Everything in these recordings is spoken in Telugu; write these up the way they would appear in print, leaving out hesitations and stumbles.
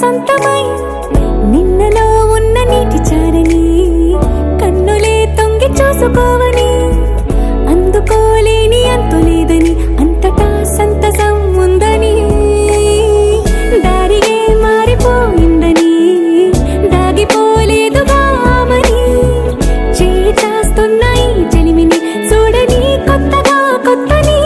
సొంతమై నిన్నలో ఉన్న నీటి చారని కన్నులే తొంగి చూసుకోవని అందుకోలేని అంతులేదని అంతటా సంతసం ఉందని దారిగే మారిపోయిందని దాగిపోలేదుగా ఆమని చేస్తాస్తున్నాయి చెలిమిని చూడని కొత్తగా కొత్తని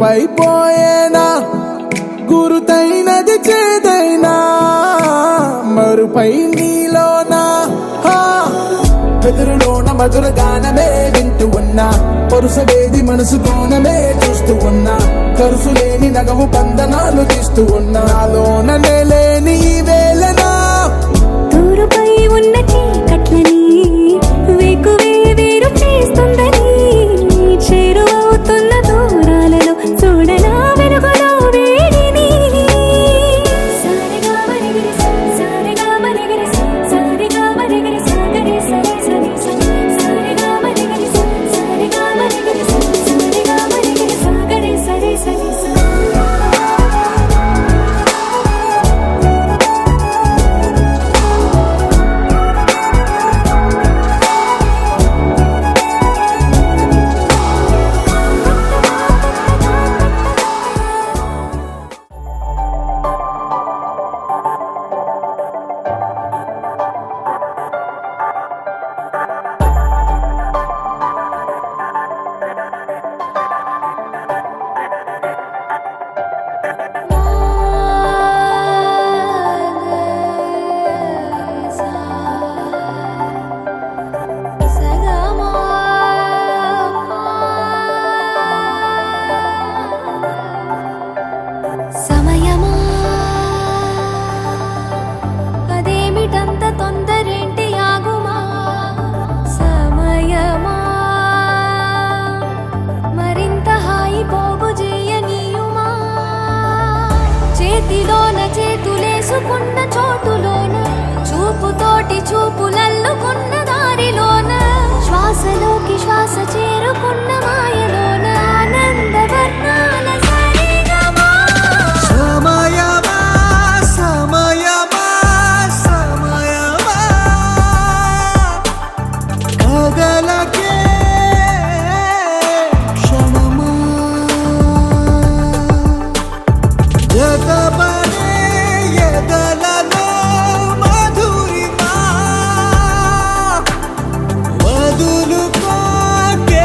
పైపోయేనా గురుతైనది చేదైనా మరుపై నీలోనా ఎదురులోన మధుర గానమే వింటూ ఉన్నా పరుసవేది మనసు కోణమే చూస్తూ ఉన్నా కరుసులేని నగవు బంధనాలు తీస్తూ ఉన్నా లోన లేని ఈ వేళనా దూరుపై ఉన్న చీకట్లని వేకువే వేరు చేస్తుందని చేరువవుతున్న దూరాలలో చూడనా వెలుగులో వేడిని సారిగా మరిగిరి సారిగా మరిగిరి సారిగా మరిగిరి సాగరి సరి సరి సారిగా మరిగిరి సారిగా మరిగిరి సారిగా మరిగిరి సాగరి సరి సరి చేతులేసుకున్న చోటులోన చూపుతోటి చూపులల్లుకున్న దారిలోన శ్వాసలోకి శ్వాస చేరుకున్న మాయలోన ఆనంద వర్ణాల సరిగమా సమయమా సమయమా సమయమా కదలకే క్షణమా జతపడే ఎదలలో మధురిమా వదులుకోకే.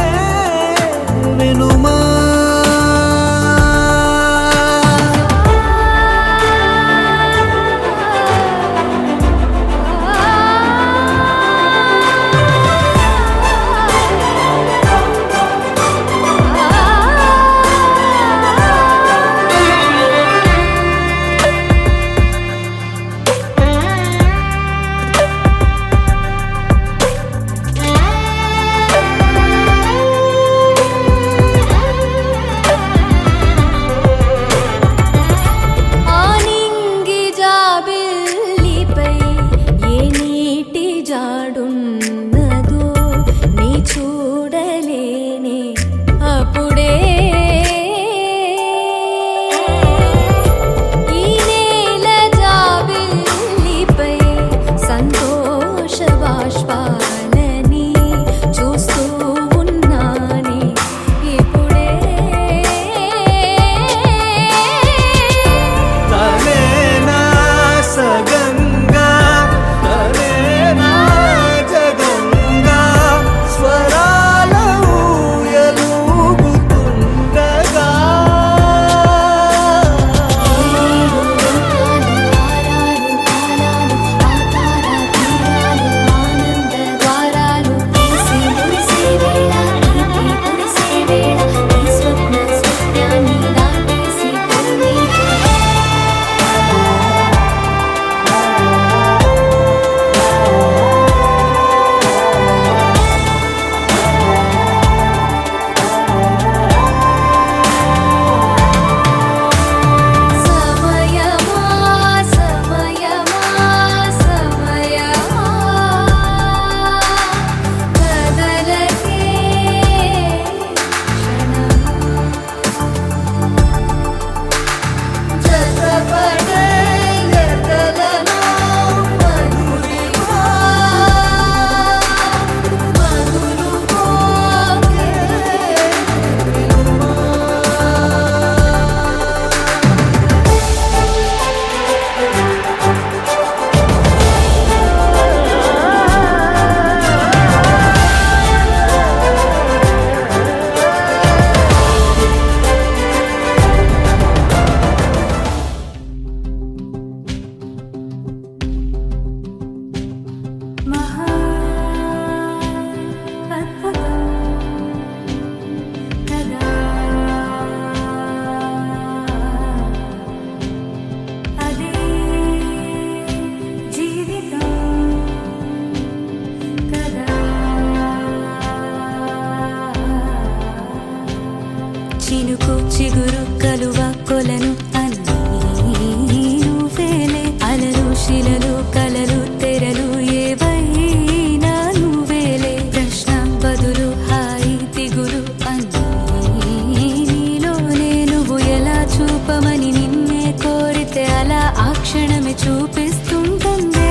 క్షణమే చూపిస్తుంటుందే.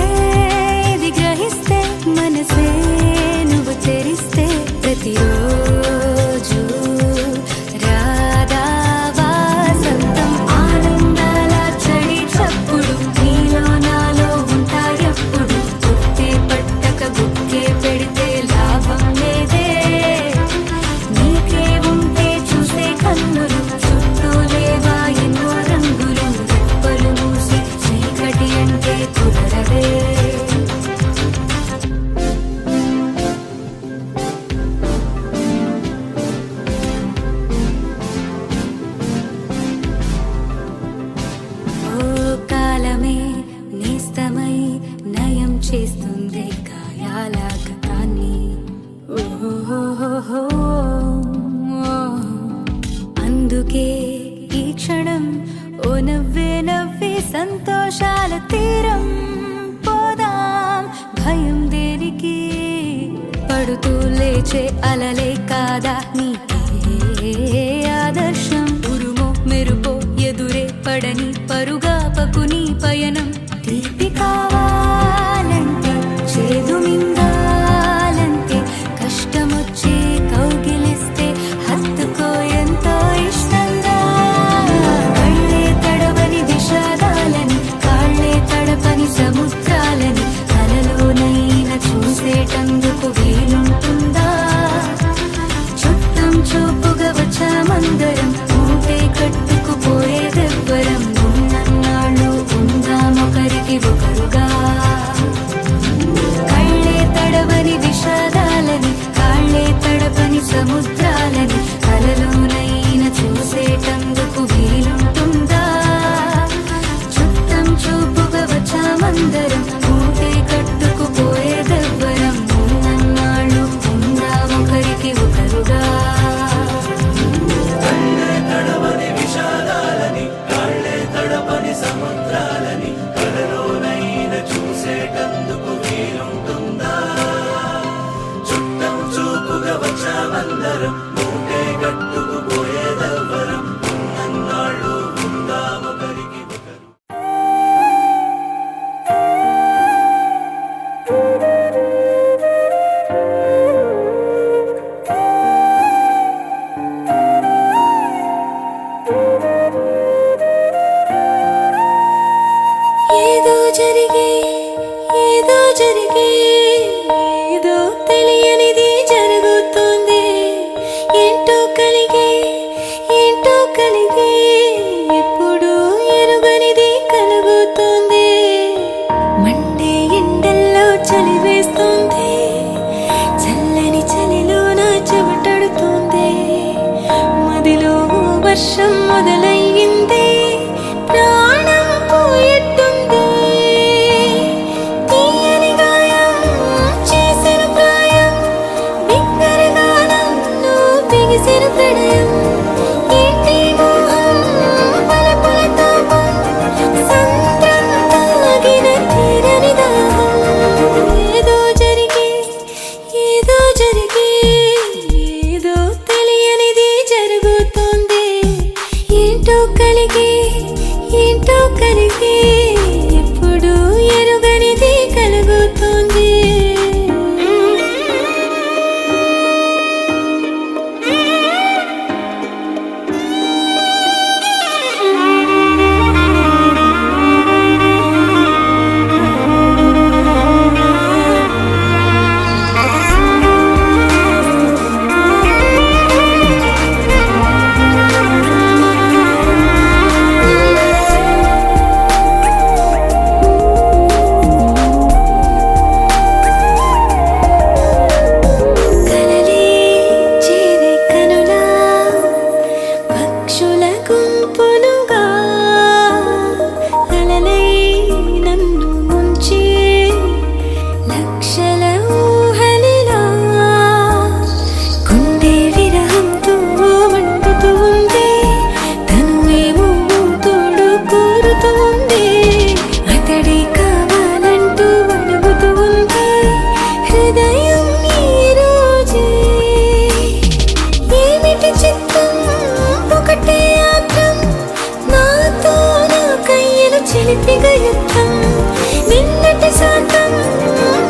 ఇది గ్రహిస్తే మనసే నువ్వు తెరిస్తే ప్రతిరోజు రాధా వాసంతం. ఆనందాల చడి చప్పుడు నీలో నాలో ఉంటాయప్పుడు. గుర్తే పట్టక బుక్కే పెడితే లాభం లేదే. నీకే ఉంటే చూసే కన్నులు చుట్టూ లేవా ఎన్నో రంగులు. రెప్పలు మూసి చీకటి అంటే కుదరదే. ఓ కాలమే నేస్తమై నయం చేస్తుంది గాయాల గతాన్ని. ఓహో అందుకే ఈ క్షణం ఓ నవ్వే నవ్వే సంతోషాల తీరం పోదాం. భయం దేనికి పడుతూ లేచే అలలే కాదా నీకే ఆదర్శం. ఉరుమో మెరుపో ఎదురే పడని పరుగాపకు నీ పయనం. తీపి కావాలంటే చేదు మింగాలంటే కష్టమొచ్చే కౌగిలిస్తే హత్తుకో ఎంతో ఇష్టంగా. కళ్ళే తడవని విషాదాలని కాళ్ళే తడపని సముద్రాలని కలలోనైనా చూసేటందుకు వీలుంటుందా. చుట్టం చూపుగా వచ్చామందరం మూటే కట్టుకుపోయేదెవ్వరం. ఉన్నన్నాళ్ళు ఉందామొకరికి ఒకరుగా. కళ్ళే తడవని విషాదాలని కాళ్ళే తడపని సముద్రాలని కలలోనైనా చూసేటందుకు వీలుంటుందా. చుట్టం చూపుగా వచ్చామందరం మూటే కట్టుకుపోయేదెవ్వరం. ఉన్నన్నాళ్ళు ఉందామొకరికి ఒకరుగా. ఏదో జరిగే ఏదో తెలియనిది జరుగుతుంది. ఏంటో కలిగే ఎప్పుడు ఎరుగనిది కలుగుతుంది. మండే ఎండల్లో చలి వేస్తుంది. చల్లని చలిలో నా చెమటడుతుంది. మదిలో వర్షం మొదలయ్యింది. ప్రాణం పోయట్టుంది. తీయని గాయం చేసిన ప్రాయం బిగ్గరగా నన్ను బిగిసిన ప్రణయం. ఏంటి మోహం పలపుల తాపం సంద్రం తాగిన తీరని దాహం. ఏదో జరిగే ఏదో తెలియనిది జరుగుతుంది. ఏంటో చిలిపిగా యుద్ధం నిన్నటి శాంతం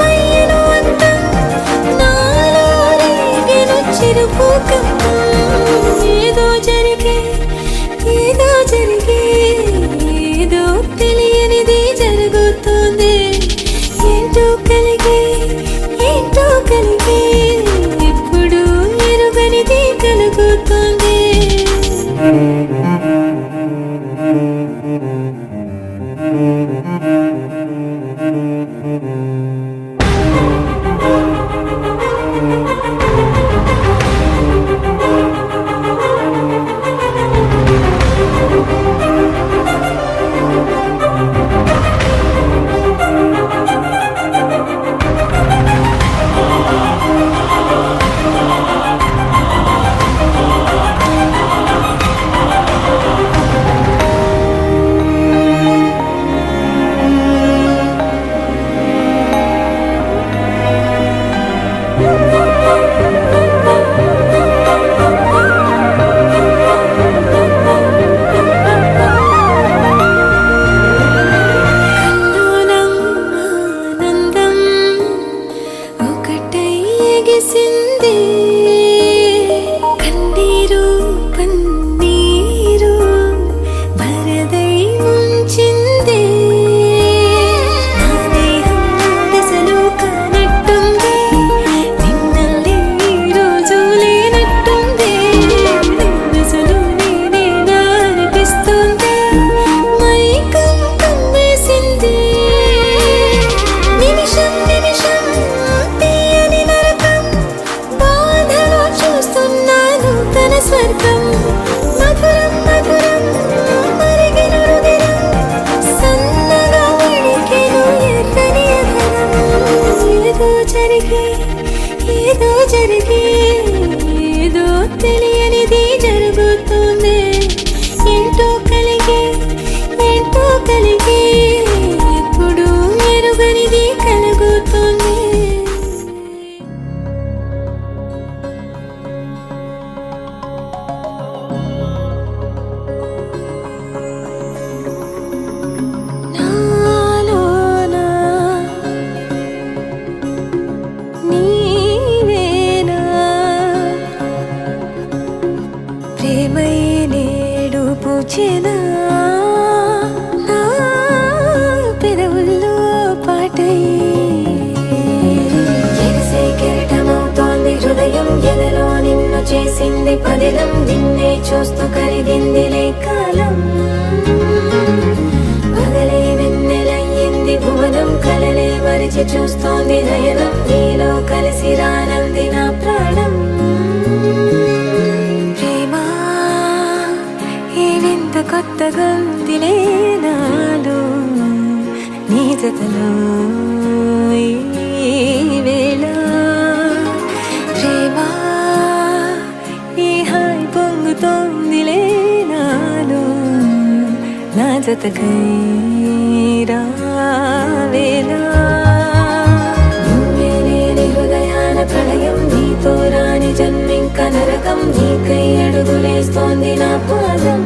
అయ్యను అంతం నాలో రేగెను చిరుభూకంపం ఏదో జరిగే ఏదో తెలియనిది జరుగుతోంది ఏంటో కలిగే ఇప్పుడు ఎరుగనిది కలుగుతోంది ఏదో తెలియనిది జరుగుతుంది ఏంటో కలిగే ఇప్పుడు ఎరుగనిది కలుగుతుంది పూచెనా నా పెదవుల్లో పాటై ఎగసే కెరటమవుతోంది హృదయం ఎదలో నిన్ను చేసింది పదిలం నిన్నే చూస్తూ కరిగిందిలే కాలం పగలే వెన్నెలయ్యింది భువనం కలలే మరిచి చూస్తోంది నయనం నీలో కలిసి రానంది నా ప్రాణం కొత్తగా ఉందిలే నాలో నీ జతలో ఈ వేళ ప్రేమ ఈ హాయి పొంగుతోందిలే నాలో నా జతకై రావేళ నువ్వే లేని హృదయాన ప్రళయం నీతో రాని జన్మింక నరకం నీకై అడుగులేస్తోంది నా పాదం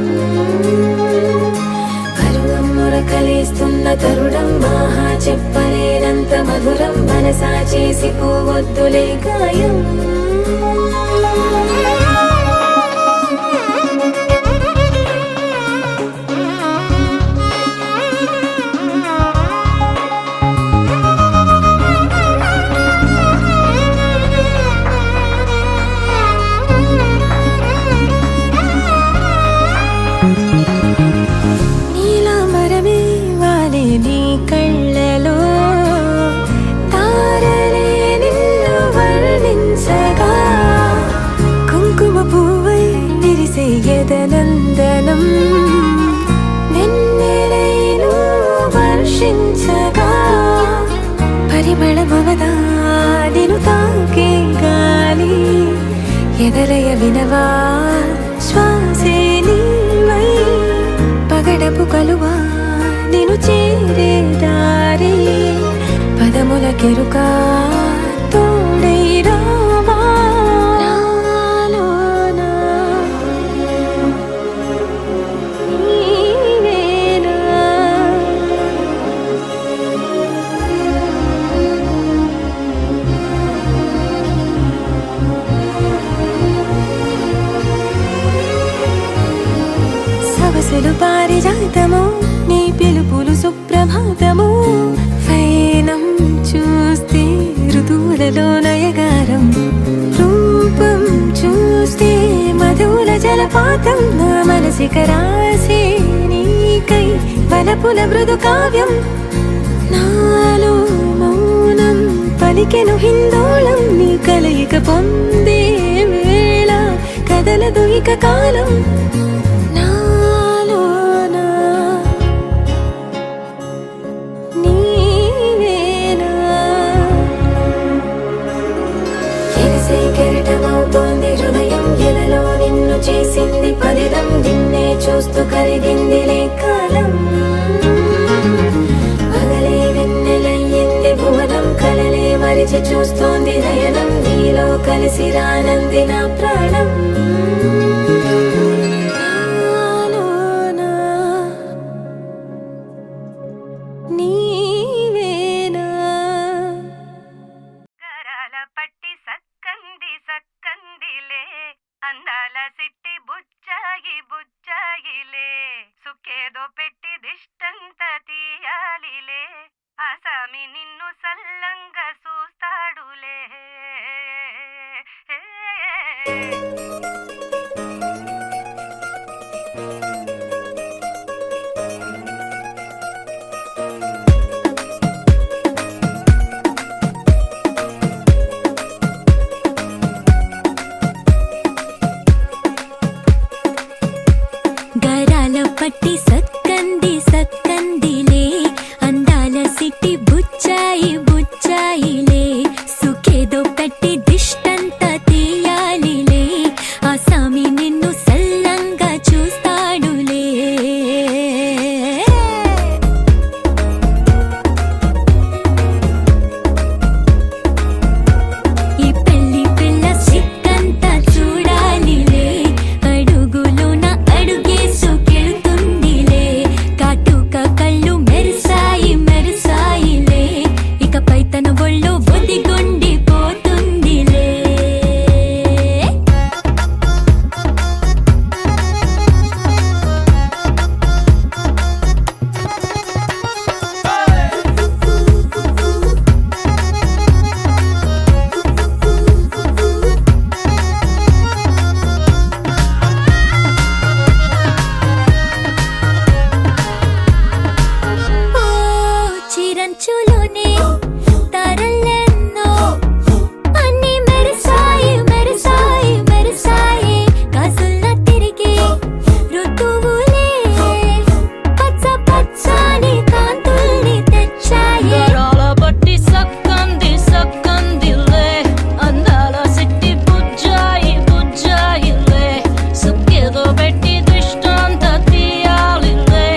కలిస్తున్న తరుణం మహా చెప్పలేనంత మధురం మనసా చేసి పోవద్దులే గాయం నందనం వెన్నెలైను వర్షించగా పరిమళమవదా నిను తాకే గాలి ఎదలయ వినవా శ్వాసే నీవై పగడపు కలువా నిను చేరే దారి పదముల కెరుకా తోడై రావా పారిజాతము నీ పిలుపులు సుప్రభాతము ఫైనం చూస్తే ఋతువులలో నయగారం రూపం చూస్తే మధుల జలపాతం నా మనసిక రాసే నీకై వలపుల మృదు కావ్యం నాలో మౌనం పలికెను హిందోళం నీ కలయిక పొందే వేళ కదలదు ఇక కాలం నాలోనా నీవేనా ఎగసే కెరటమవుతోంది హృదయం ఎలలో నిన్ను చేసింది పదిలం నిన్నే చూస్తూ కరిగిందిలే కాలం పగలే వెన్నెలయ్యింది భువనం కలలే మరిచి చూస్తోంది నయనం నీలో కలిసి రానంది నా ప్రాణం నాలోనా నీవేనా గరాల పట్టి సక్కంది సక్కందిలే అందాల సిట్టి బుచ్చాయి బుచ్చాయిలే సుక్కేదో పెట్టి దిష్టంత తీయాలిలే ఆసామి నిన్ను సల్లంగా చూస్తాడులే గరాల పట్టి సక్కంది సక్కందిలే అందాల సిట్టి బుచ్చాయి బుచ్చాయిలే సుఖేదో పెట్టి దిష్టంత తీయాలిలే ఆ సామి నిన్ను సల్లంగా చూస్తాడులే ఈ పెళ్లి పిల్ల సిక్కంతా చూడాలిలే అడుగులోన అడుగేసుకెళ్తుందిలే కాటుక కళ్ళు మెరిసాయి మెరిసాయిలే ఇకపై తన ఒళ్ళు ఒదిగొండిపోతుందిలే ఓ చిరంచులోనే తారలెన్నో అన్ని మెరిసాయి మెరిసాయి మెరిసాయి కాసుల్లా తిరిగి ఋతువులే పచ్చ పచ్చని కాంతుల్ని తెచ్చాయి గరాల పట్టి సక్కంది సక్కందిలే అందాల సిట్టి బుజ్జాయి బుజ్జాయిలే సుక్కేదో పెట్టి దిష్టంత తీయాలిలే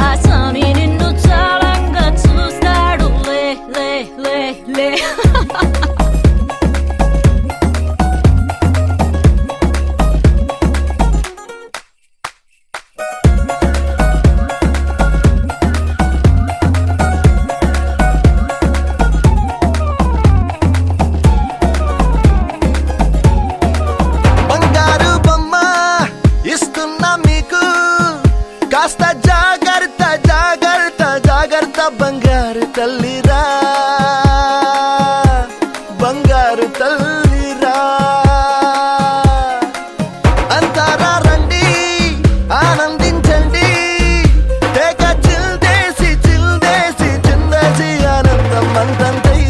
ఆ సామి నిన్ను చాలంగా చూస్తాడు లే లే లే లే బంగారు బొమ్మ ఇస్తున్నా మీకు కాస్త జాగ్రత్త జాగ్రత్త జాగ్రత్త బంగారు తల్లిరా బంగారు తల్లిరా అంతారా రండి ఆనందించండి తేక చిల్దేసి చిల్దేసి చిందేసి ఆనందం అంతంతై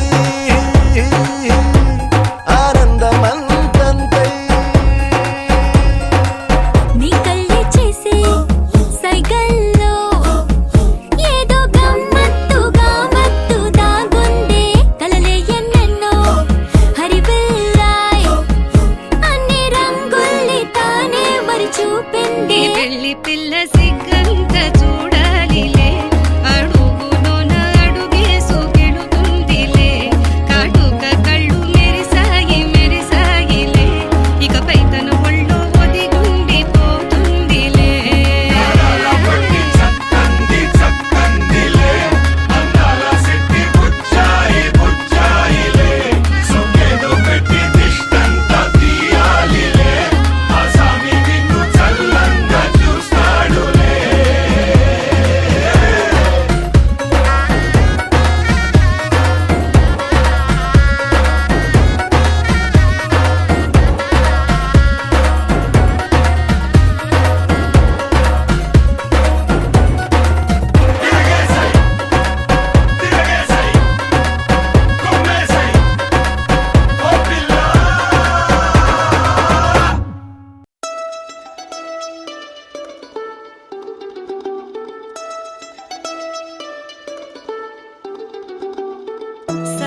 ఆనందం అంతంతై నీ కళ్ళే చేసే సైగల్లో ఏదో గమ్మత్తుగా మత్తు దాగుంది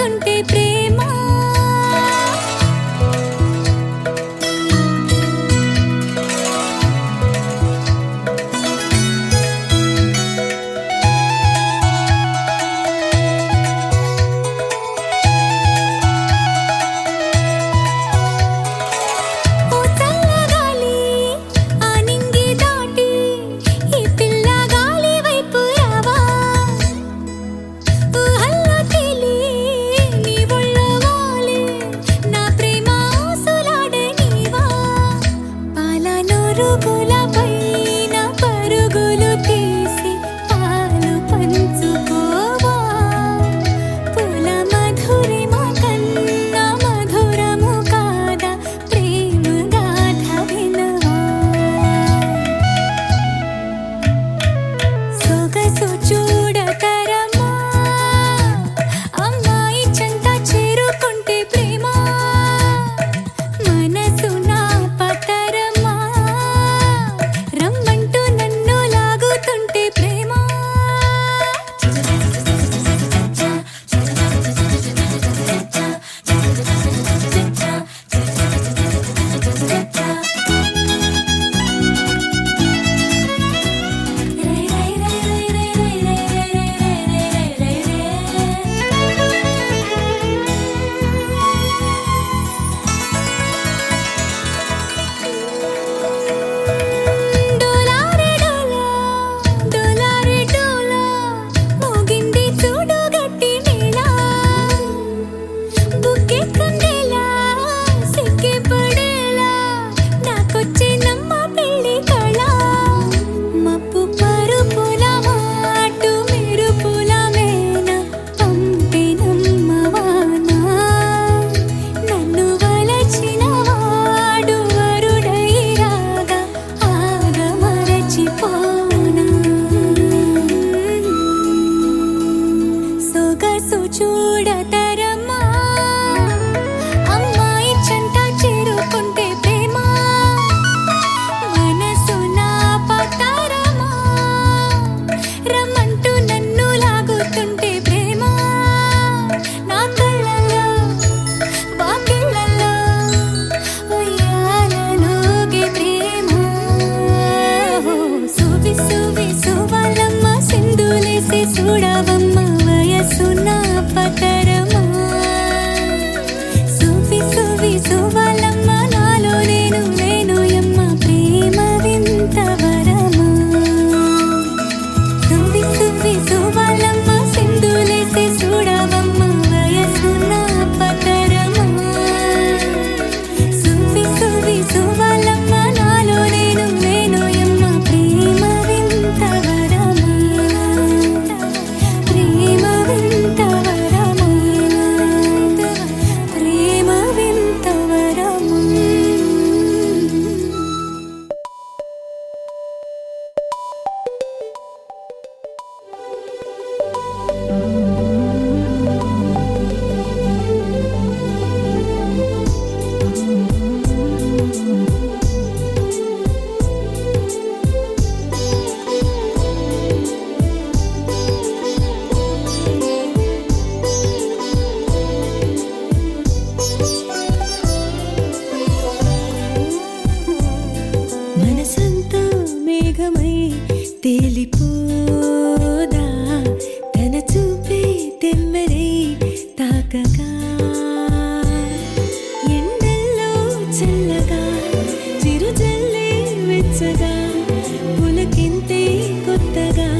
లాగుతుంటే ప్రేమ ఓ చల్లగాలి ఆ నింగి దాటి ఈ పిల్ల గాలి వైపు రావా ఊహల్లో తేలి నీ ఒళ్ళో వాలి నా ప్రేమ ఆసులాడనీవా పాల నూరుగుల పైన పరుగులు తీసి పాలు పంచుకోవా పూల మధురిమ కన్నా మధురము కాదా ప్రేమ గాథ వినవా సొగసు చూడతరమా అమ్మాయి చెంత చేరుకుంటే ప్రేమ మనసు నా పతరమా రమ్మంటూ నన్ను లాగుతుంటే ప్రేమ డోలారే డోలా డోలారే డోలా మోగింది చూడు గట్టి మేళ బుక్కే కందేలా సిక్కి పడేలా నాకొచ్చే నమ్మ పెళ్లి కళ మప్పు పరుపుల మాటు మెరుపుల మేన పంపినమ్మవానా నన్ను వలచిన వాడు వరుడై రాగా ఆగమరచిపోనా సొగసు చూడతరమా అమ్మాయి చెంత చేరుకుంటే ప్రేమ మనసు నా పతరమా రమ్మంటూ నన్ను లాగుతుంటే ప్రేమ నా కళ్ళల్లో వాకిళ్ళల్లో ఉయ్యాలలోగే ప్రేమ సువి సువి సువలమ్మ సింధులేసి చూడవమ్మ వయసు నా పతరమా సువి సువి సువలమ్మ నాలో నేను లేనోయమ్మ ప్రేమ వింత వరమా సువి సువి సువలమ్మ సింధులేసి చూడవమ్మ వయసు నా పతరమా సువి సువి సువలమ్మ నాలో నేను లేనోయమ్మ ప్రేమ వింత వరమా ప్రేమ వింత వరమా ప్రేమ వింత వరమా మనసంతా మేఘమై తేలిపోదా తన చూపే తెమ్మెరై తాకగా ఎండల్లో చల్లగా చిరుజల్లే వెచ్చగా పులకింతే కొత్తగా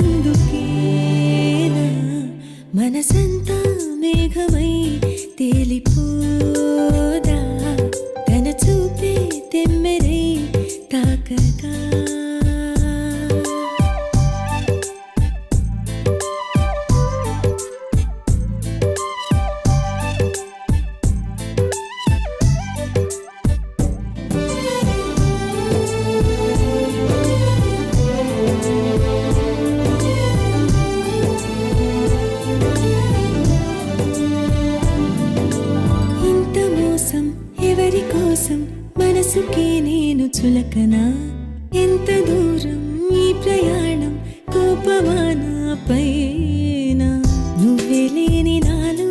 అందుకేనా మనసంతా మేఘమై తేలిపోదా తన చూపే తెమ్మెరై తాకగా ఇంత మోసం ఎవరి కోసం మనసుకే నేను చులకనా ఎంత దూరం ఈ ప్రయాణం కోపమానా పైన నువ్వే లేని నాలో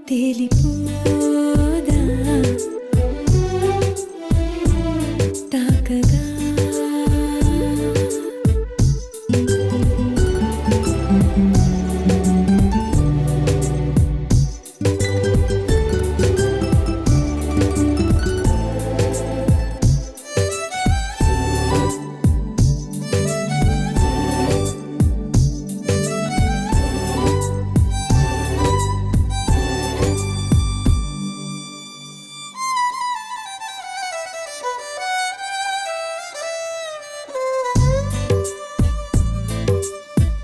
తేలిపోదా తాకగా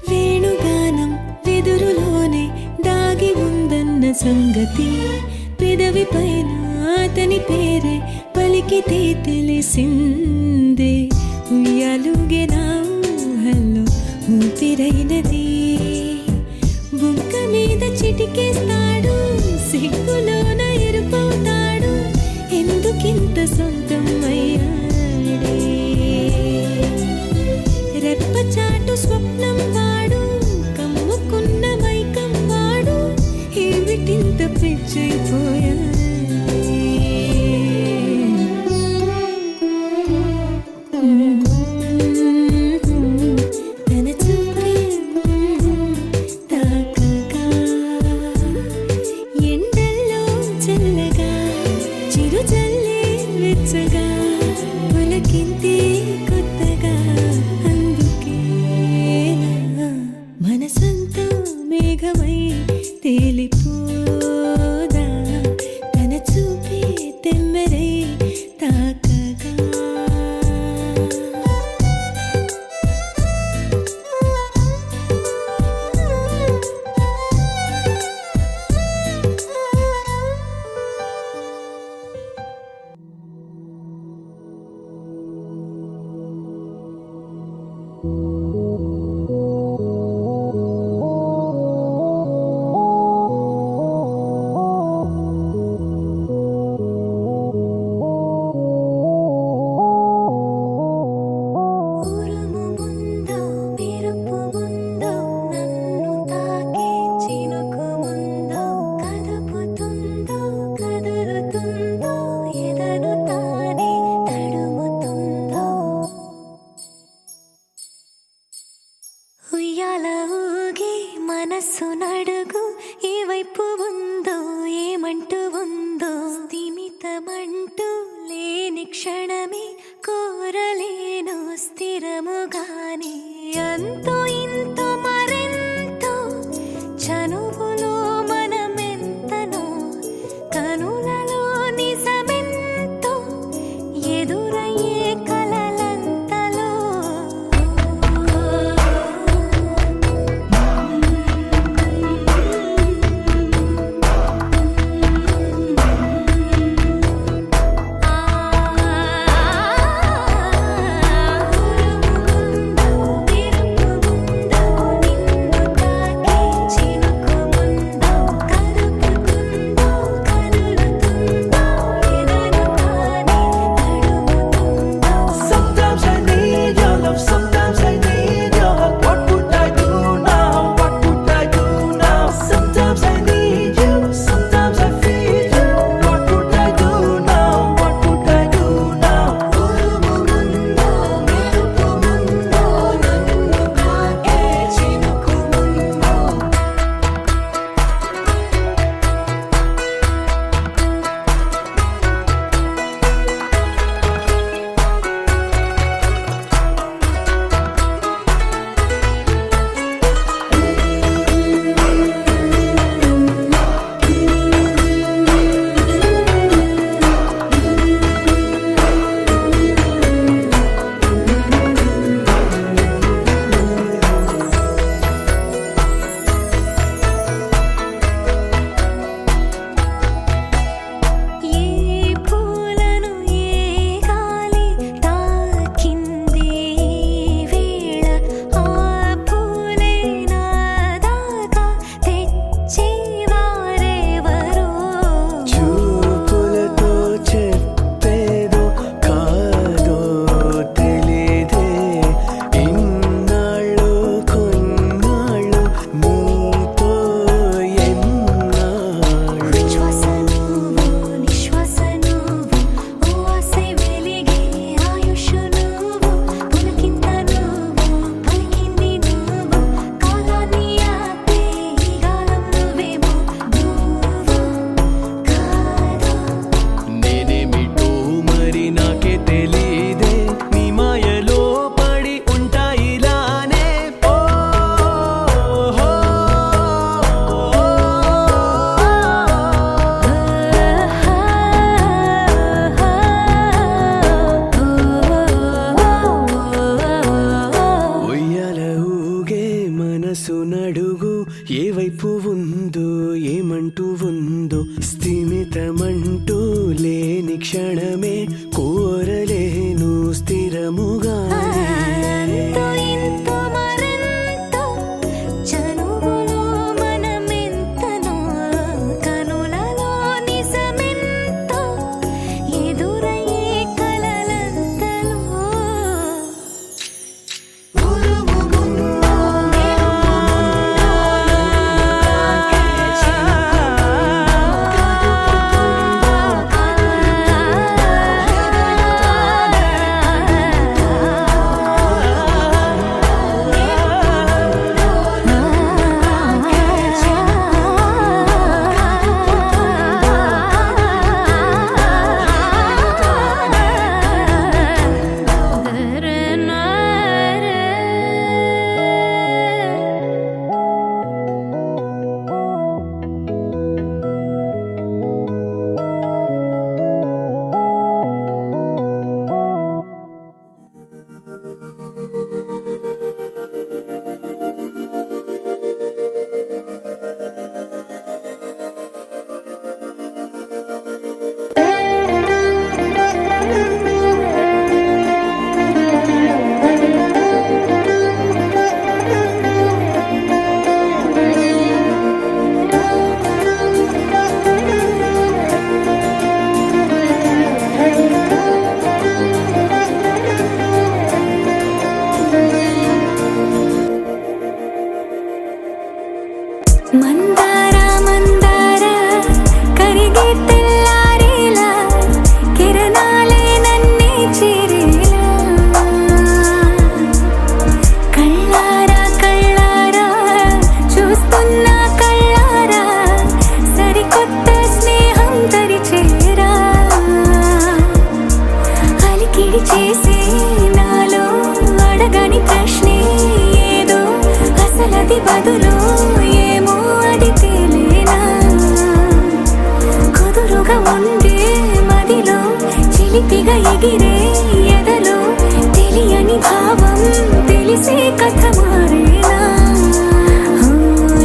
వేణుగానం వెదురులోనే దాగి ఉందన్న సంగతి పెదవి పైన అతని పేరే పలికితే తెలిసిందే ఉయ్యాలుగే నా ఊహల్లో ఊపిరైనది బుగ్గ మీద చిటికేస్తాడు సిగ్గులోన ఎరుపవుతాడు ఎందుకింత సొంతం అయ్యాడే రెప్పచాటు స్వప్నం వాడు కమ్ముకున్న మైకం వాడు ఏమిటింత పిచ్చైపోయాడే తన చూపే తాకగా ఎండల్లో చల్లగా చిరు చల్లే వెచ్చగా పులకింతే కొత్తగా అందుకే మనసంతా మేఘమై తేలిపోదా ముందు స్థిమితమంటూ లేని క్షణమే కోరలేను స్థిరముగా అంతో ఇంతో మరెంతో చనువులో మనమెంతనో కనులలో నిజమెంతో ఎదురయ్యే కలలంతలో మందార మందార కరిగే తెల్లారేలా కిరణాలే నన్నే చేరేలా కళ్ళారా కళ్ళారా చూస్తున్నా కళ్ళారా సరికొత్త స్నేహం తరిచేరా అలికిడి చేసే నాలో అడగని ప్రశ్నే ఏదో అసలది బదులు ఏమో అది తేలేనా కుదురుగా ఉండే మదిలో చిలిపిగా ఎగిరే ఎదలో తెలియని భావం తెలిసే కథ మారేనా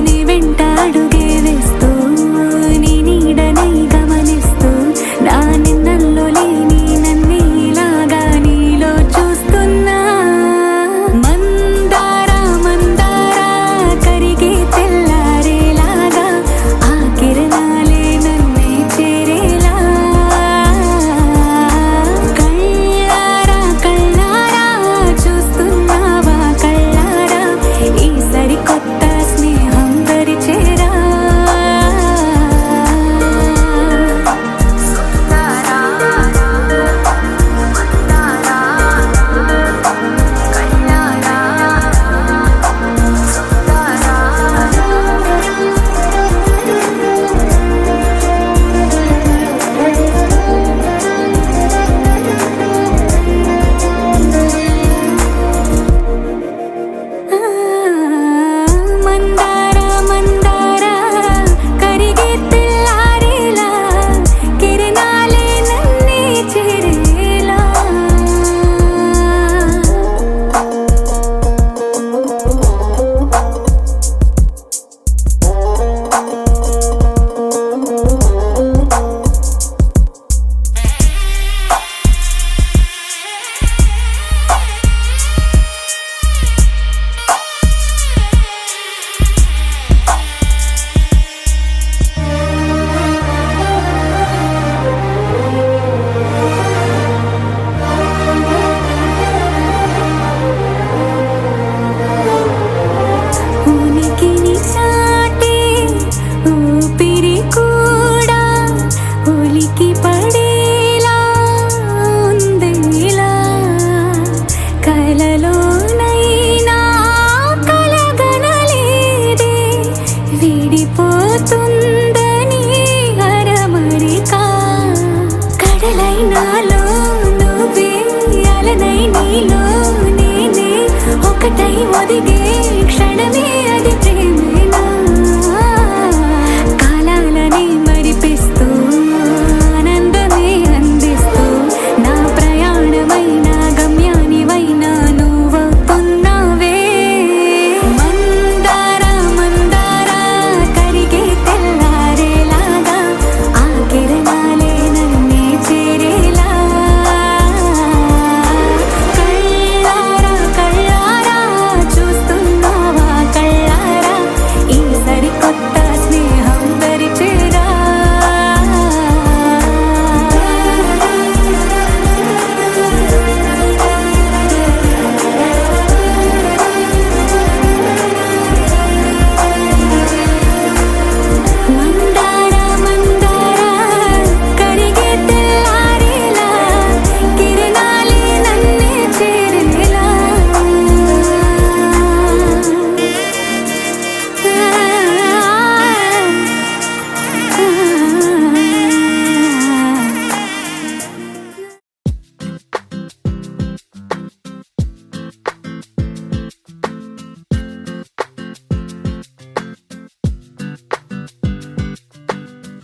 నీ వెంట అడుగే వేస్తూ నీ నీడనై గమనిస్తూ నా నిన్నల్లో లేని నన్నే ఇలాగా నీలో చూస్తున్నా మందార మందార కరిగే తెల్లారేలాగా ఆ కిరణాలే నన్నే చేరేలా కళ్ళారా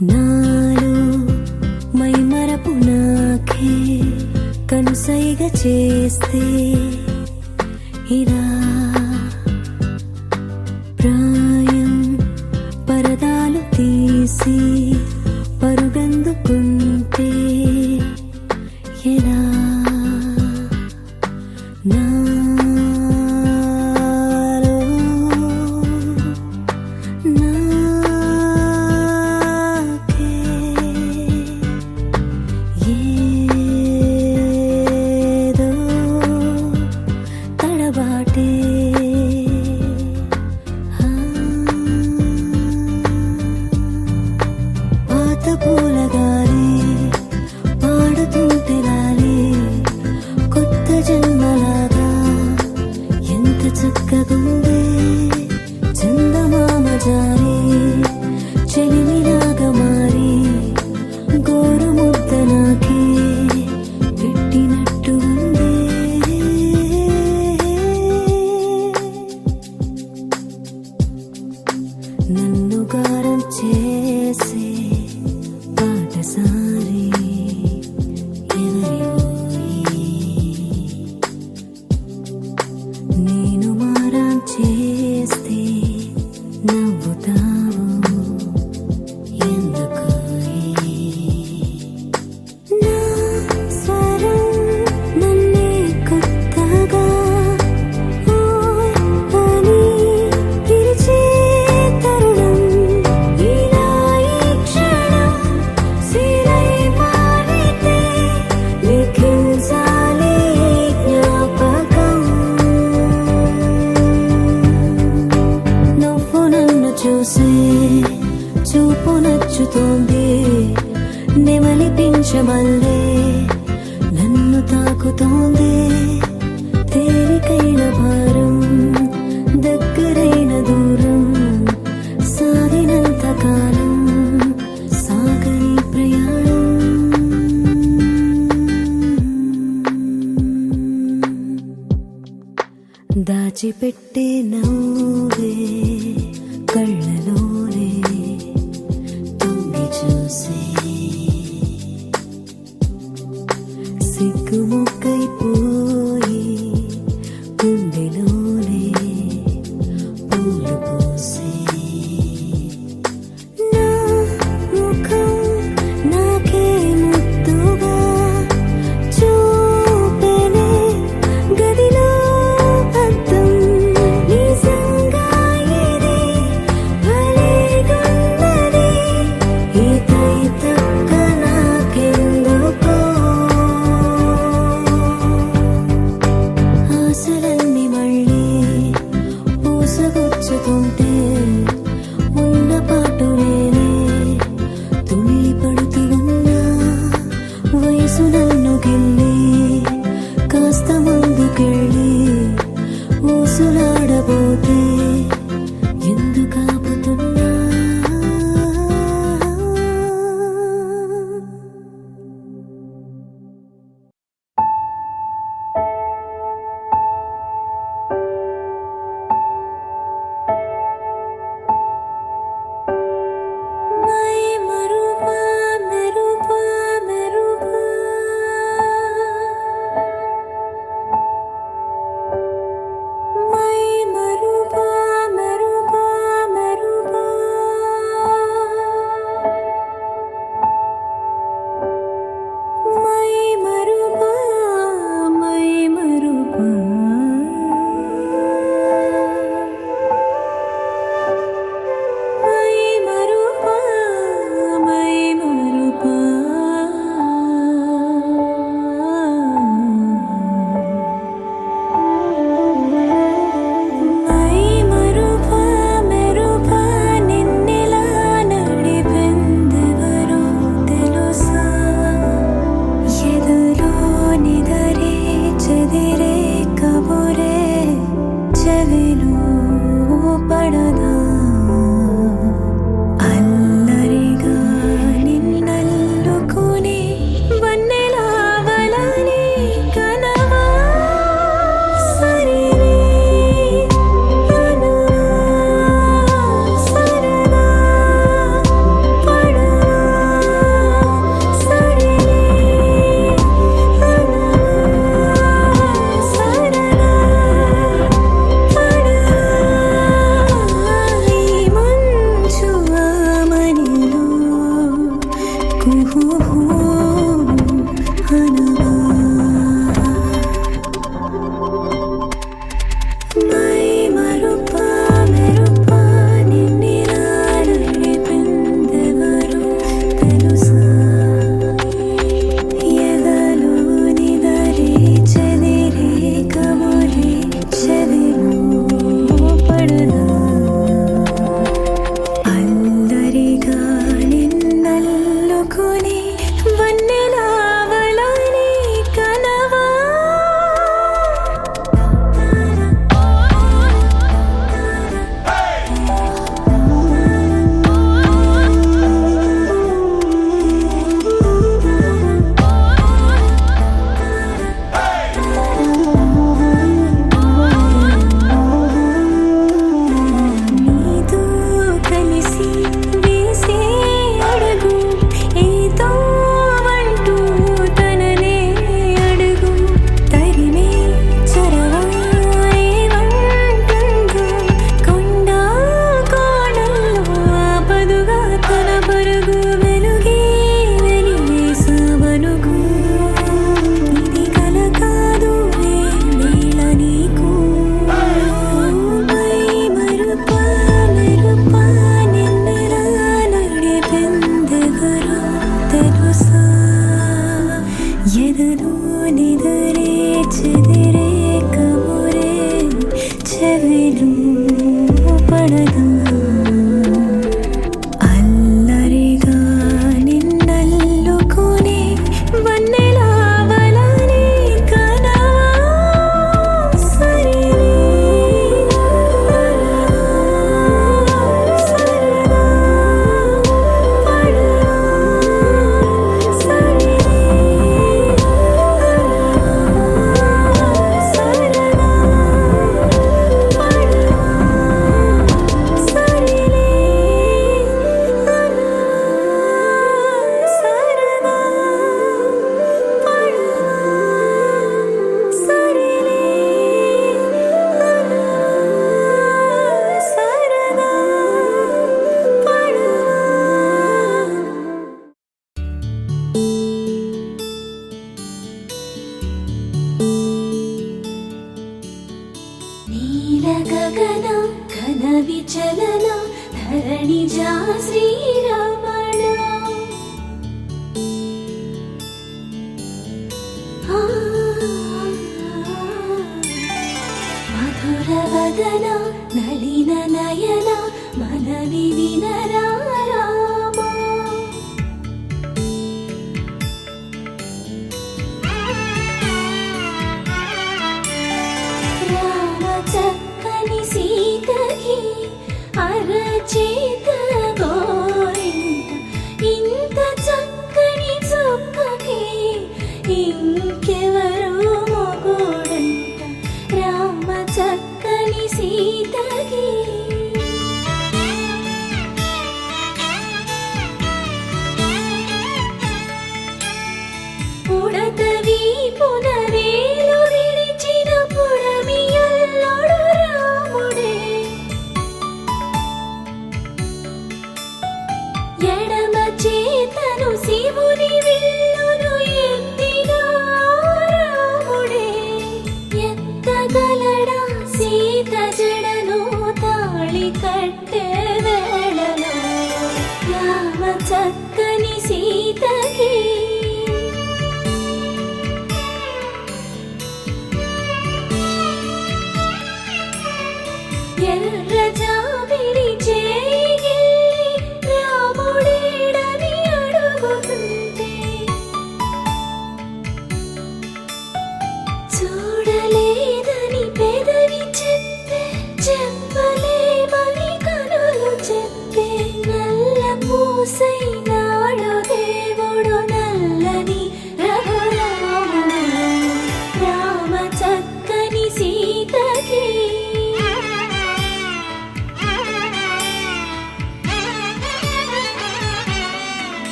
నాలో మై మరపు నాకే కనుసైగ చేస్తే ఇలా ప్రాయం పరదాలు తీసి పరుగందుకుంటే ఎలా నాలో నాకే ఏదో తడబాటే పాత పూల గాలి పాడుతుంటే లాలి కొత్త జన్మలాగా ఎంత చక్కగుందే చందమామ జారి చెలిమిలాగా మారి గోరు ముద్ద నాకే పెట్టినట్టు ఉందే నన్ను గారం చేసే పాటసారి ఎవరివోయి నేను మారం చేస్తే నవ్వుతావు ఎందుకోయి నా స్వరం నన్నే కొత్తగా ఓయ్ అని పిలిచే తరుణం ఇలా ఈ క్షణం సిరై మారితే లిఖించాలి ఈ జ్ఞాపకం నువ్వు నన్ను చూసే చూపు నచ్చుతోంది నెమలిపించమల్లే నన్ను తాకుతోంది తేలికైన భారం దగ్గరైన దూరం సాగినంత కాలం సాగని ప్రయాణం దాచిపెట్టే నవ్వే కళ్ళలోనే తొంగి చూసి సిగ్గుముక్కైపోయి గుండెలోనే పూలు పూసి నా ముఖం నాకే ముద్దుగా చూపెనే గదిలో అద్దం నిజంగా ఇది భలేగున్నది ఈ తైతక్క నాకెందుకో ఆశలన్నీ మళ్ళీ పూసగుచ్చుతుంటే ఉన్న పాటు నేనే తుళ్ళి పడుతూ ఉన్నా వయసు నన్ను గిల్లి కాస్త ముందుకెళ్ళి ఊసులాడబోతే ఎందుకు ఆపుతున్నా మై మరుపా మెరుపా మెరుపా అనవా మై మరుపా మెరుపా నిన్నిలా నడిపిందెవరో తెలుసా ఎదలో నిదరే చెదిరే కమురే చెదిలో పడదా అల్లరిగా నిన్నల్లుకుని వన్నెలావలని కనవా నీతో కలిసి వేసే అడుగు ఏదో అంటూ తననే అడుగు తరిమే చరవా ఏమంటుందో కొండ కోణంలో ఆపదుగా తన పరుగు వెలుగే వెలివేసవనుగు ఇది కల కాదు వేళ నీకు మై మరుపా మెరుపా నిన్నెలా నడిపిందెవరో తెలుసా ఎదలో నిదరే చెదిరే కమురే చెవిలో పడదా అల్లరిగా నిన్నల్లుకుని వన్నెలావలని కనవా సరిలే సరదా పడదా సరిలే సరదా నీల గగన ఘన విచలన ధరణిజా శ్రీరమణ మధుర వదన నళిన నయన మనవి వినరా రామా రామ చక్కని సీతకి అరచేత గోర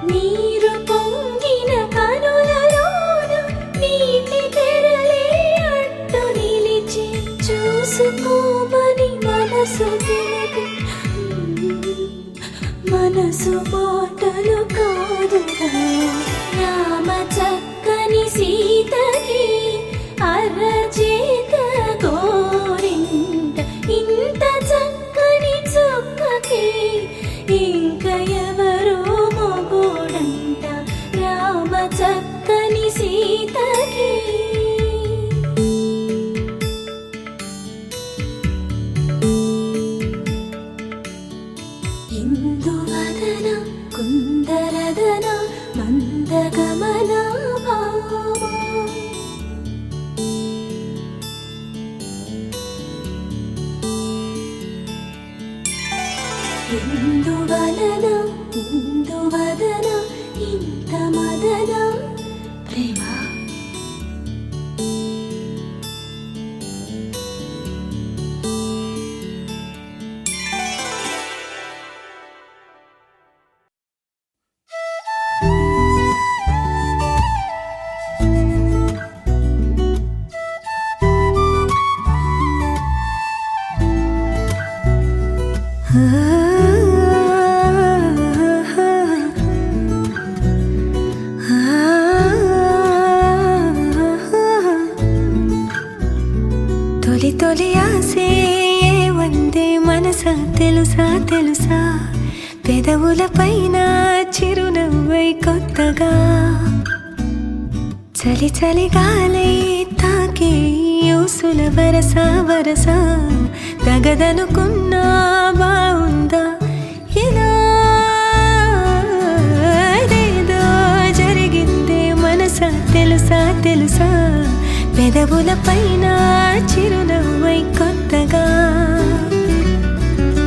నీరు పొంగిన కనులలోన నీటి తెరలే అడ్డు నిలిచి చూసుకోమని మనసు తెలిపి మనసు మాటలు కాదుగా రామ చక్కని సీతకి అరచేత గోరింట ఇంత చక్కని చుక్కకి ఇంక ఎవరో మొగోడంట రామ చక్కని సీతకి ఇందువదన కుందరదన మందగమన భామా ఇందువలన ఇందువదన ఇంత మదన ప్రేమ తొలి తొలి ఆసే వందే మనసా తెలుసా తెలుసా పెదవుల పైన చిరునవ్వై కొత్తగా చలి చలి గాలై తాకే యూసుల వరస వరస తగదనుకున్నా బావుందా ఇలా ఏదో జరిగిందే మనసా తెలుసా తెలుసా పెదవుల పైన చిరునవ్వై కొత్తగా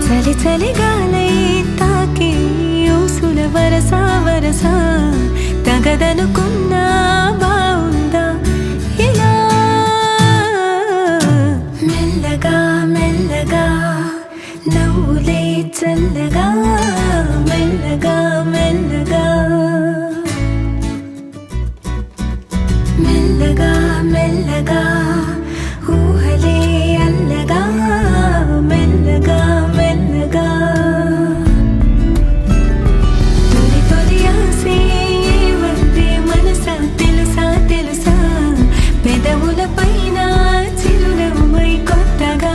చలి చలి గాలై తాకే యూసుల వరస వరస తగదనుకున్నా బావుందా ఇలా మెల్లగా మెల్లగా నవ్వులే చల్లగా మెల్లగా మెల్లగా మెల్లగా మెల్లగా ఊహలే అల్లగా మెల్లగా మెల్లగా తొలి తొలి ఆసే వందే మనసా తెలుసా తెలుసా పెదవుల పైన చిరునవ్వై కొత్తగా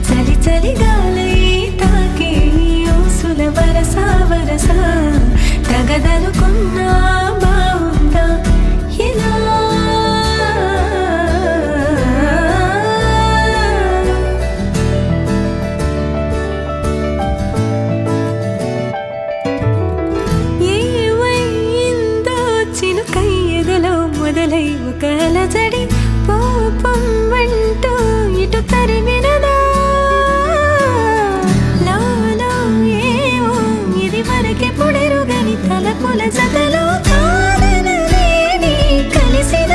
చలి చలి గాలై తాకే ఊసుల వరస వరస తగదనుకున్నా బావుందా ఇలా ఏమైందో చినుకై ఎదలో మొదలై ఒక అలజడి పాపం అంటూ ఇటు తరిమినదా లాలో ఏమో ఇది వరకే పొడెరుగని తలపుల జతలో కాదనలేని కలిసిన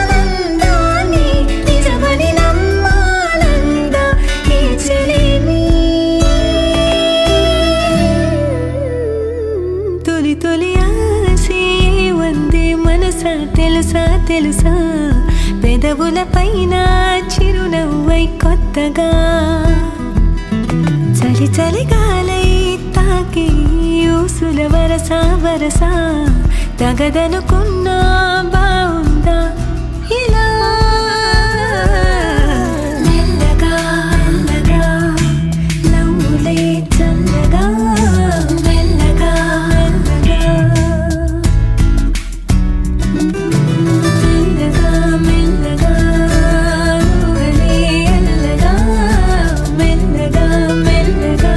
ఆనందాన్ని నిజమని నమ్మాలందా ఈ చెలిమి తొలి తొలి ఆసే వందే మనసా తెలుసా తెలుసా పెదవుల పైన చిరునవ్వై కొత్తగా చలి చలి గాలై తాకి యూసుల వరస వరస తగదనుకున్నా బావుందా ఇలా మెల్లగా మెల్లగా నవ్వులే చల్లగా మెల్లగా మెల్లగా మెల్లగా మెల్లగా ఊహలే అల్లగా మెల్లగా మెల్లగా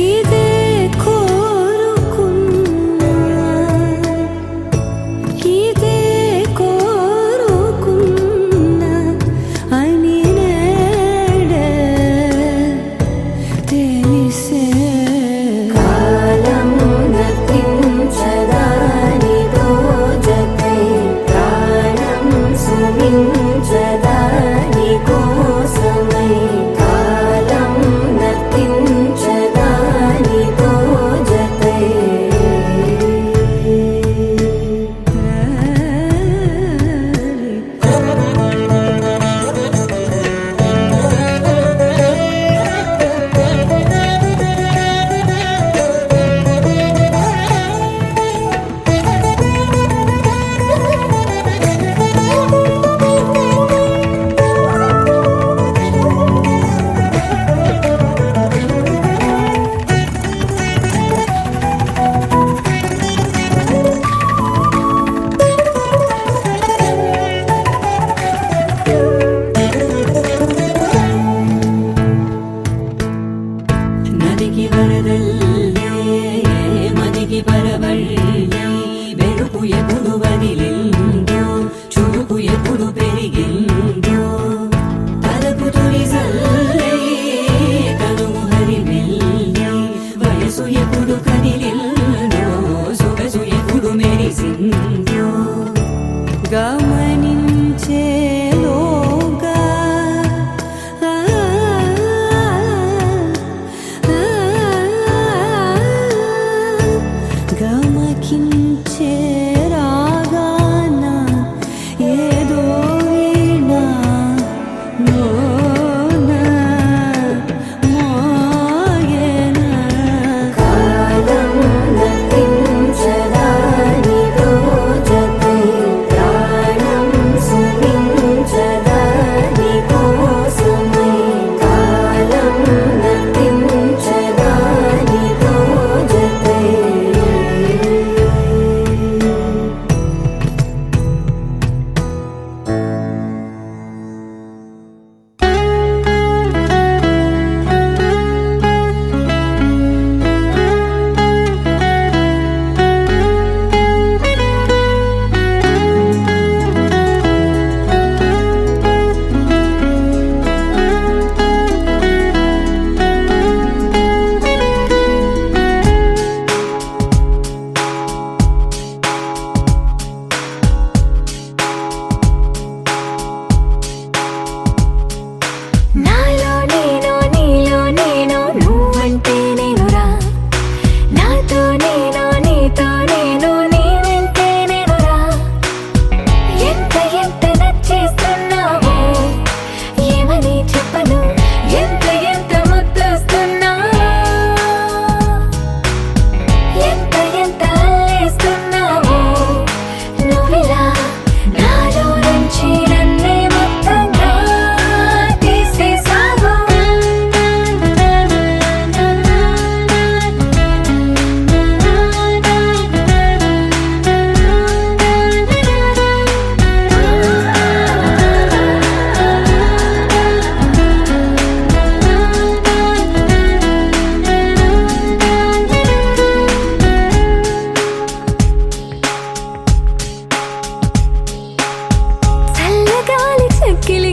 ఇదే కోరుకున్నా ఇదే కోరుకున్నా అని నేడే తెలిసే కాలం నతించదాని దోజకై ప్రాణం సుమించదాని కోసమై కాలం నతించదాని దోజకై నదికి వరదల్లే మదికి పరవళ్ళే వెలుపు ఎప్పుడు వదిలిందో చురుకు ఎప్పుడు పెరిగిందో తలపు తొలి సల్లే తనువు హరిమెల్లే వయసు ఎప్పుడు కదిలిందో సొగసు ఎప్పుడు మెరిసిందో గమనించేలోగా గమకించే రాగాన ఏదో వీణ లోన మోగేన కాలం నతించదాని దోజకై ప్రాణం సుమించదాని కోసమై కాలం నతించదాని దోజకై నాలో నేను నీలో నేను నువ్వంటే నేనురా నాతో నేను నీతో నేను నీ వెంటే నేనురా ఎంత ఎంత నచ్చేస్తున్నావో ఏమని చెప్పను ఎంత ఎంత ముద్దొస్తున్నావో ఎంత ఎంత అల్లేస్తున్నావో నువ్విలా నాలో నుంచి నన్నే మొత్తంగా తీసేసావు చల్లగాలి చక్కిలి